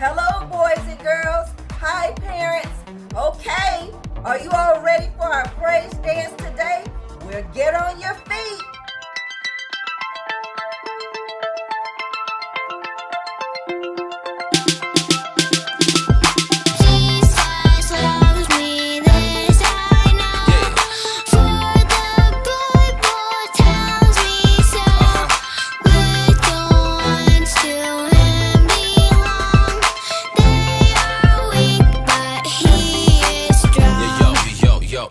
Hello, boys and girls. Hi, parents. Okay, are you all ready for our praise dance today? Well, get on your feet. Yo.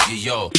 Yo.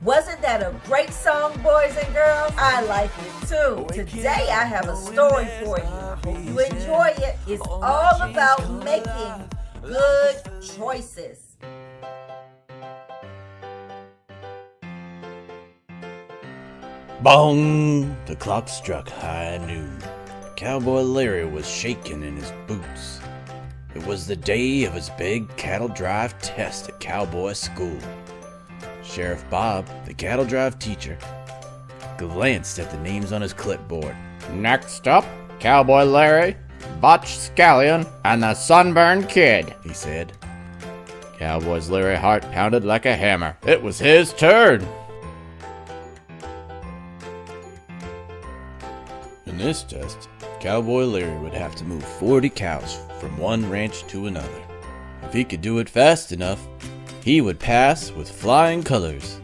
Wasn't that a great song, boys and girls? I like it too. Today I have a story for you. I hope you enjoy it. It's all about making good choices. Bong! The clock struck high noon. Cowboy Larry was shaking in his boots. It was the day of his big cattle drive test at Cowboy School. Sheriff Bob, the cattle drive teacher, glanced at the names on his clipboard. Next up, Cowboy Larry, Butch Scallion, and the Sunburned Kid, he said. Cowboy's Larry heart pounded like a hammer. It was his turn. In this test, Cowboy Larry would have to move 40 cows from one ranch to another. If he could do it fast enough, he would pass with flying colors.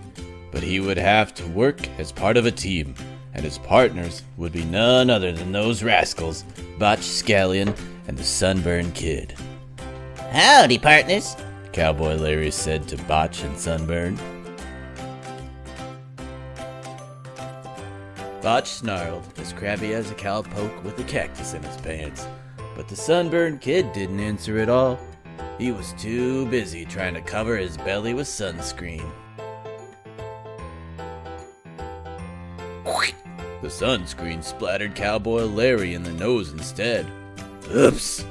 But he would have to work as part of a team, and his partners would be none other than those rascals, Butch Scallion and the Sunburned Kid. Howdy, partners, Cowboy Larry said to Botch and Sunburn. Botch snarled, as crabby as a cowpoke with a cactus in his pants. But the Sunburned Kid didn't answer at all. He was too busy trying to cover his belly with sunscreen. The sunscreen splattered Cowboy Larry in the nose instead. "Oops,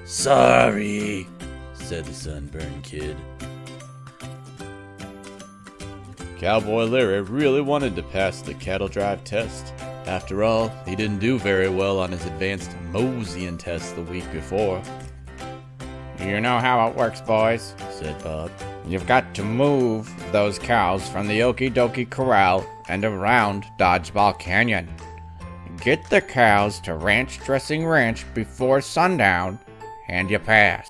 sorry," said the Sunburned Kid. Cowboy Larry really wanted to pass the cattle drive test. After all, he didn't do very well on his advanced Moseying test the week before. You know how it works, boys, said Bob. You've got to move those cows from the Okie Dokie Corral and around Dodgeball Canyon. Get the cows to Ranch Dressing Ranch before sundown, and you pass.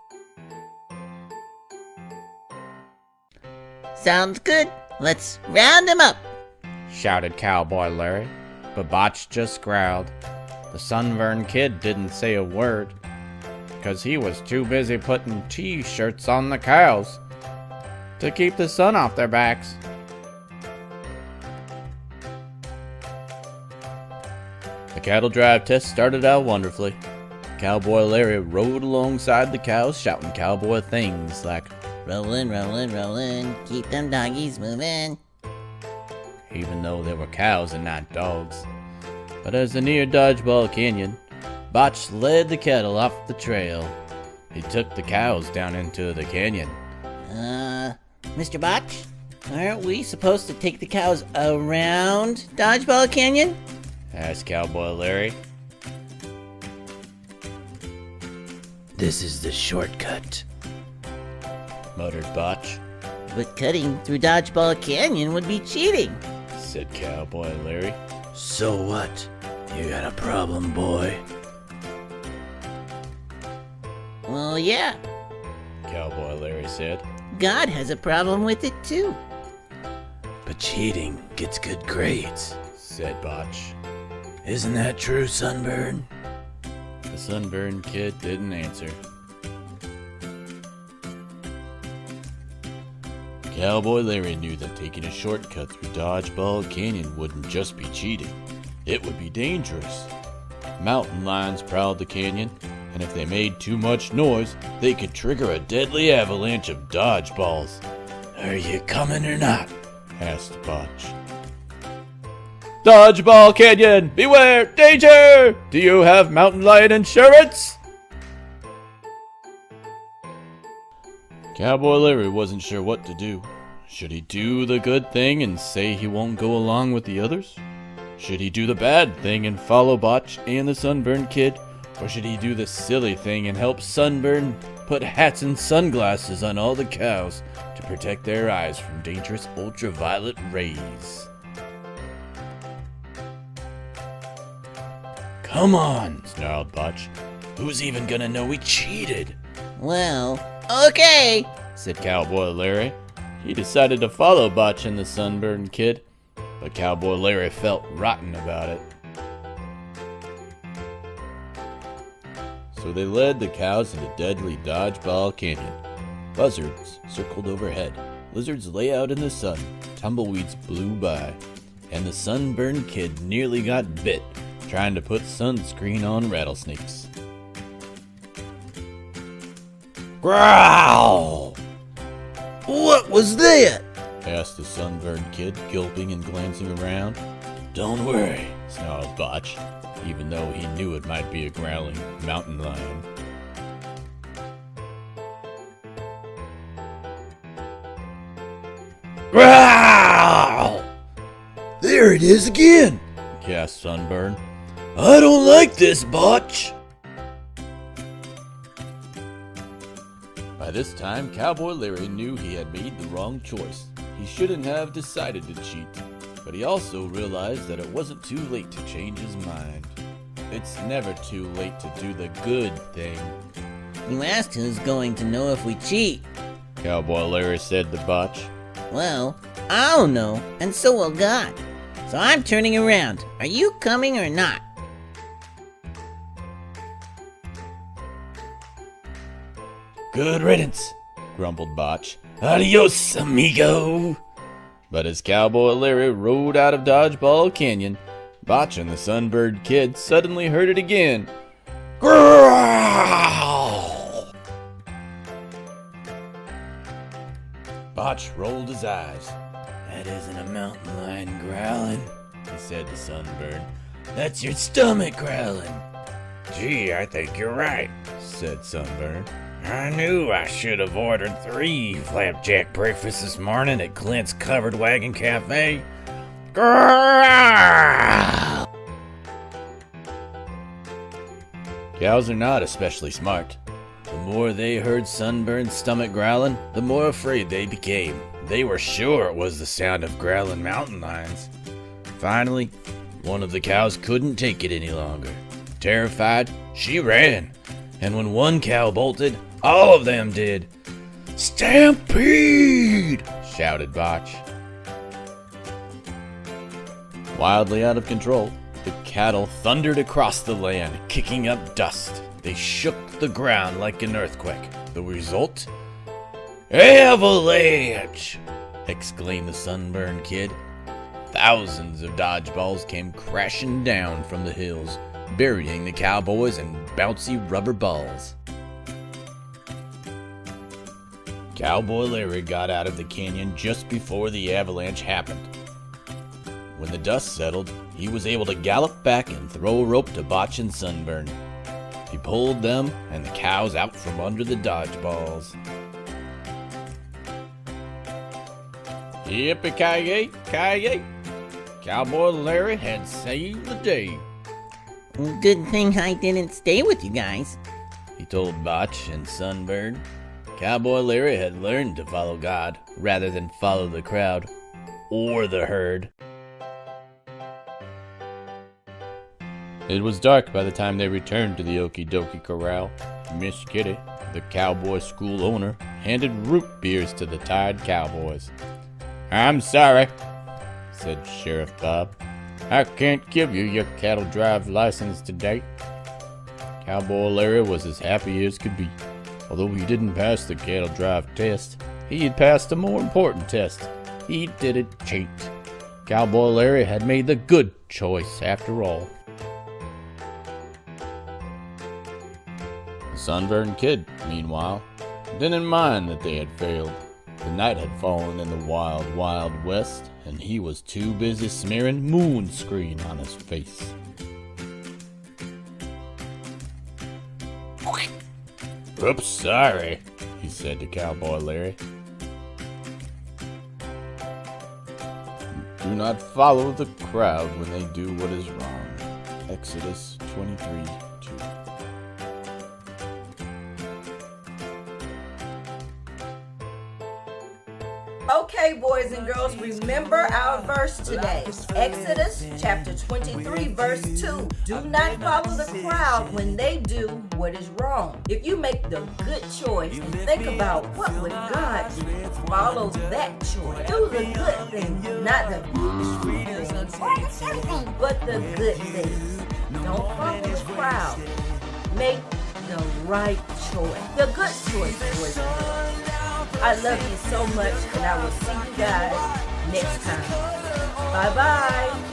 sounds good. Let's round them up, shouted Cowboy Larry, but Botch just growled. The Sunburned Kid didn't say a word, because he was too busy putting T-shirts on the cows to keep the sun off their backs. The cattle drive test started out wonderfully. Cowboy Larry rode alongside the cows shouting cowboy things like, Rolling, rolling, rolling. Keep them doggies moving. even though there were cows and not dogs. But as they neared Dodgeball Canyon, Botch led the cattle off the trail. He took the cows down into the canyon. Mr. Botch? Aren't we supposed to take the cows around Dodgeball Canyon? Asked Cowboy Larry. This is the shortcut, Muttered Botch. But cutting through Dodgeball Canyon would be cheating. Said Cowboy Larry. So what? You got a problem, boy? Well, yeah. Cowboy Larry said. God has a problem with it too. But cheating gets good grades. Said Botch. Isn't that true, Sunburn? The sunburned kid didn't answer. Cowboy Larry knew that taking a shortcut through Dodgeball Canyon wouldn't just be cheating. It would be dangerous. Mountain lions prowled the canyon, and if they made too much noise, they could trigger a deadly avalanche of dodgeballs. Are you coming or not? Asked Botch. Dodgeball Canyon! Beware! Danger! Do you have mountain lion insurance? Cowboy Larry wasn't sure what to do. Should he do the good thing and say he won't go along with the others? Should he do the bad thing and follow Botch and the Sunburned Kid? Or should he do the silly thing and help Sunburn put hats and sunglasses on all the cows to protect their eyes from dangerous ultraviolet rays? Come on, Snarled Botch. who's even gonna know we cheated? Well, okay. Said Cowboy Larry. He decided to follow Botch and the Sunburned Kid, but Cowboy Larry felt rotten about it. So they led the cows into deadly Dodgeball Canyon. Buzzards circled overhead, lizards lay out in the sun, tumbleweeds blew by, and the Sunburned Kid nearly got bit trying to put sunscreen on rattlesnakes. Growl! What was that? Asked the Sunburned Kid, gulping and glancing around. Don't worry. Snarled Botch, even though he knew it might be a growling mountain lion. Growl! There it is again! Gasped Sunburn. I don't like this, Botch! By this time, Cowboy Larry knew he had made the wrong choice. He shouldn't have decided to cheat, but he also realized that it wasn't too late to change his mind. It's never too late to do the good thing, You asked who's going to know if we cheat. Cowboy Larry said to Botch. Well, I'll know, and so will God. So I'm turning around. Are you coming or not? Good riddance, Grumbled Botch. adios, amigo! But as Cowboy Larry rode out of Dodgeball Canyon, Botch and the Sunbird Kid suddenly heard it again. Growl! Botch rolled his eyes. That isn't a mountain lion growling, He said to Sunburn. that's your stomach growling. Gee, I think you're right. Said Sunburn. I knew I should have ordered 3 flapjack breakfasts this morning at Clint's Covered Wagon Cafe. Grrrr! Cows are not especially smart. The more they heard Sunburn's stomach growling, the more afraid they became. They were sure it was the sound of growling mountain lions. Finally, one of the cows couldn't take it any longer. Terrified, she ran. And when one cow bolted, all of them did. Stampede! Shouted Botch. Wildly out of control, the cattle thundered across the land, kicking up dust. They shook the ground like an earthquake. The result? Avalanche! Exclaimed the Sunburned Kid. Thousands of dodgeballs came crashing down from the hills, burying the cowboys in bouncy rubber balls. Cowboy Larry got out of the canyon just before the avalanche happened. When the dust settled, he was able to gallop back and throw a rope to Botch and Sunburn. He pulled them and the cows out from under the dodgeballs. Yippee-ki-yay, ki-yay! Cowboy Larry had saved the day, Good thing I didn't stay with you guys. he told Botch and Sunburn. Cowboy Larry had learned to follow God rather than follow the crowd or the herd. It was dark by the time they returned to the Okie Dokie Corral. Miss Kitty, the cowboy school owner, handed root beers to the tired cowboys. "I'm sorry," said Sheriff Bob. "I can't give you your cattle drive license today." Cowboy Larry was as happy as could be. Although he didn't pass the cattle drive test, he had passed a more important test. He didn't cheat. Cowboy Larry had made the good choice after all. The Sunburn Kid, meanwhile, didn't mind that they had failed. The night had fallen in the wild, wild west, and he was too busy smearing moon screen on his face. "Oops, sorry," he said to Cowboy Larry. "Do not follow the crowd when they do what is wrong." Exodus 23:2. Okay, boys and girls, remember our verse today. Exodus chapter 23, verse 2. Do not follow the crowd when they do what is wrong. If you make the good choice and think about what would God do, follow that choice. Do the good thing, not the but the good things. Don't follow the crowd. Make the right choice. The good choice, boys and girls. I love you so much, and I will see you guys next time. Bye-bye.